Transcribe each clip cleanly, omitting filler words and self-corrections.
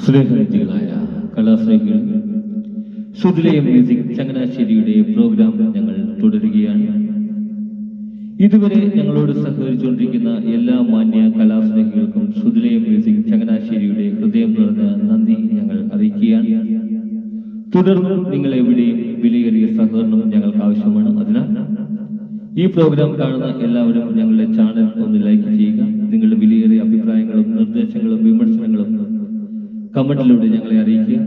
സ്നേഹനിധികളായ കലാസ്നേഹികൾ, സുധിലയം music ചങ്ങനാശ്ശേരിയുടെ programme ഞങ്ങൾ തുടരുകയാണ്. ഇതുവരെ ഞങ്ങളോട് സഹകരിച്ചുകൊണ്ടിരിക്കുന്ന എല്ലാ മാന്യ കലാസ്നേഹികൾക്കും സുധിലയം മ്യൂസിക് ചങ്ങനാശ്ശേരിയുടെ ഹൃദയം നിറഞ്ഞ നന്ദി ഞങ്ങൾ അറിയിക്കുകയാണ്. തുടർന്നും നിങ്ങൾ എവിടെയും വിലയേറിയ സഹകരണം ഞങ്ങൾക്ക് ആവശ്യമാണ്. അതിനാൽ ഈ പ്രോഗ്രാം കാണുന്ന എല്ലാവരും ഞങ്ങളുടെ ചാനൽ ഒന്ന് ലൈക്ക് ചെയ്യുക. നിങ്ങളുടെ വിലയേറിയ അഭിപ്രായങ്ങളും നിർദ്ദേശങ്ങളും വിമർശനങ്ങളും കമന്റിലൂടെ ഞങ്ങളെ അറിയിക്കുക.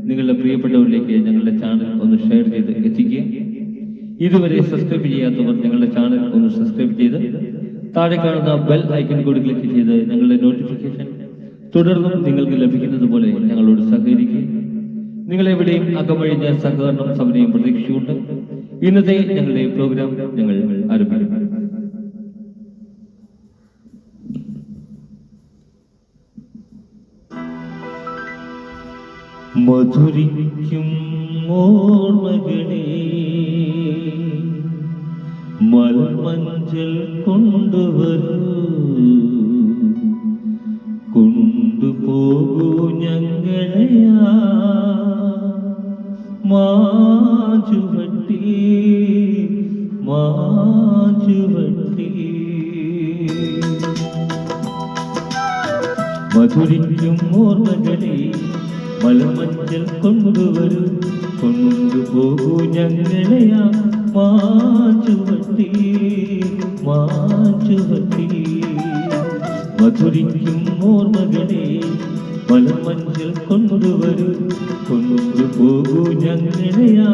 നിങ്ങളുടെ പ്രിയപ്പെട്ടവരിലേക്ക് ഞങ്ങളുടെ ചാനൽ ഒന്ന് ഷെയർ ചെയ്ത് എത്തിക്കുക. ഇതുവരെ സബ്സ്ക്രൈബ് ചെയ്യാത്തവർ ഞങ്ങളുടെ ചാനൽ ഒന്ന് സബ്സ്ക്രൈബ് ചെയ്ത് താഴെ കാണുന്ന ബെൽ ഐക്കൺ കൂടി ക്ലിക്ക് ചെയ്ത് ഞങ്ങളുടെ നോട്ടിഫിക്കേഷൻ തുടർന്നും നിങ്ങൾക്ക് ലഭിക്കുന്നത് പോലെ ഞങ്ങളോട് സഹകരിക്കുക. നിങ്ങളെവിടെയും അകമഴിഞ്ഞ സഹകരണം സമയം പ്രതീക്ഷിച്ചുകൊണ്ട് ഇന്നത്തെ ഞങ്ങളുടെ പ്രോഗ്രാം ഞങ്ങൾ ആരംഭിക്കും. മധുരിക്കും ഓർമ്മകളെ മൽമഞ്ചൽ കൊണ്ടുവരൂ, കൊണ്ടുപോകൂ ഞങ്ങളെയാ മാഞ്ചുവട്ടി മാഞ്ചുവട്ടി. മധുരിക്കും ഓർമ്മകളെ മലമഞ്ചൽ കൊണ്ടുവരൂ, കൊണ്ടുപോകൂ ഞങ്ങളെയാ മാഞ്ചുവട്ടി മാഞ്ചുവട്ടി. മധുരിക്കും ഓർമ്മകളെ മലമഞ്ചൽ കൊണ്ടുവരൂ, കൊണ്ടുപോകൂ ഞങ്ങളെയാ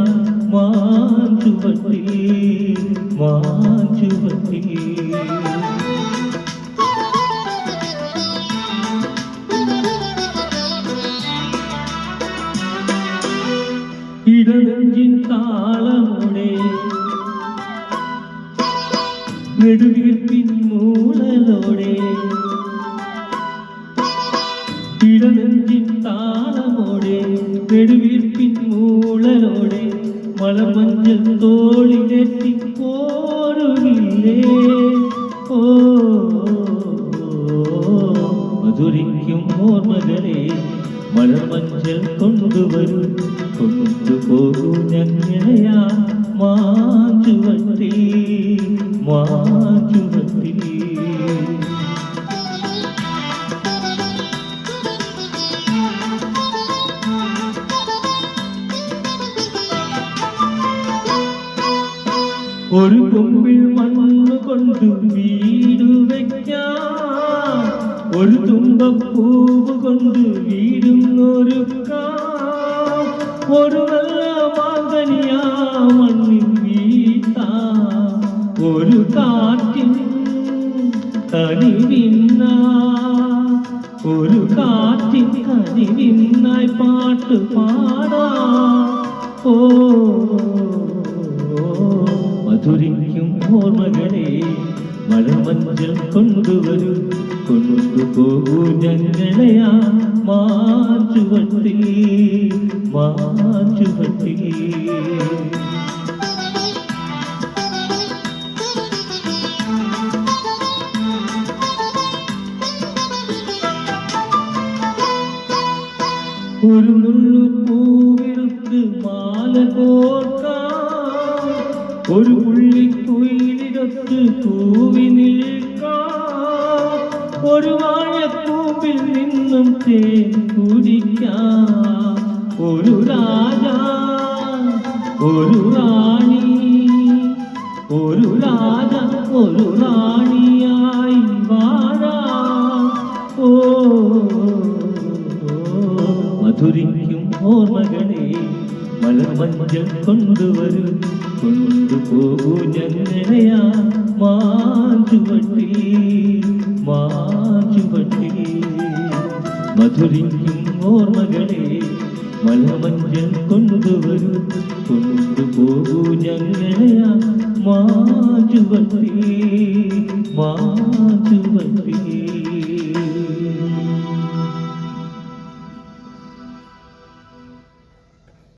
മാഞ്ചുവട്ടി മാഞ്ചുവട്ടി. ഇടനെഞ്ചിൻ താളമോടെ നെടുവീർപ്പിൻ മൂളലോടെ, ഇടനെഞ്ചിൻ താളമോടെ നെടുവീർപ്പിൻ മൂളലോടെ മലമഞ്ചൽ തോളിലെത്തി പോരുകില്ലേ. ഓ മധുരിക്കും ഓർമ്മകളെ മലമഞ്ചൽ കൊണ്ടുവരൂ, കൊണ്ടുപോകൂ ഞങ്ങളെയാ മാഞ്ചുവട്ടി മാഞ്ചുവട്ടി. ഒരു കൊമ്പിൽ മണ്ണ് കൊണ്ട് വീട് വയ്ക്കാം, ഒരു തുമ്പപ്പൂവ് കൊണ്ട് വീടും ഒരുക്കാം, ഒരു നല്ല മാങ്കനിയാ മണ്ണിൽ വീട്ടാം, ഒരു കാറ്റിൻ കനിവിന്ന ഒരു കാറ്റിൻ കനിവിന്നായി പാട്ട് പാടാം. ഓ മധുരിക്കും ഓർമ്മകളെ മലമഞ്ചൽ കൊണ്ടുവരൂ, കൊണ്ടുപോകൂ ഞങ്ങളെയാ മാഞ്ചുവട്ടി മാഞ്ചുവട്ടി. ഒരു നുള്ളു പൂവിടുത്ത് മാല കോർക്കാം, ഒരു പുള്ളിക്കുയിലിടത്ത് പൂവി നിൽക്കാം, ഒരു വാഴക്കൂമ്പിൽ നിന്നും തേൻ കുടിക്കാം, ഒരു രാജാ ഒരു റാണി, ഒരു രാജ ഒരു റാണിയായി വാഴാം. ഓ മധുരിക്കും ഓർമ്മകളെ മലമഞ്ചൽ കൊണ്ടുവരൂ, കൊണ്ടുപോകൂ ഞങ്ങളെയാ മാഞ്ചുവട്ടി മാഞ്ചുവട്ടി. മധുരിക്കും ഓർമ്മകളെ മലമഞ്ചൽ കൊണ്ടുവരൂ, കൊണ്ടുപോകൂ ഞങ്ങളെയാ മാഞ്ചുവട്ടി മാഞ്ചുവട്ടി.